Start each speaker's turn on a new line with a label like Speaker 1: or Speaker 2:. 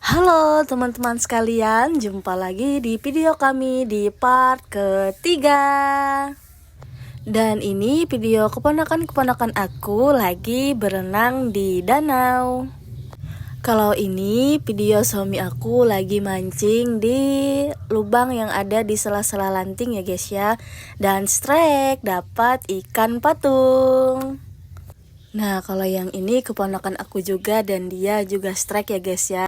Speaker 1: Halo teman-teman sekalian, jumpa lagi di video kami di part ketiga. Dan ini video keponakan-keponakan aku lagi berenang di danau. Kalau ini video suami aku lagi mancing di lubang yang ada di sela-sela lanting ya guys ya. Dan strike dapat ikan patung. Nah kalau yang ini keponakan aku juga dan dia juga strike ya guys ya.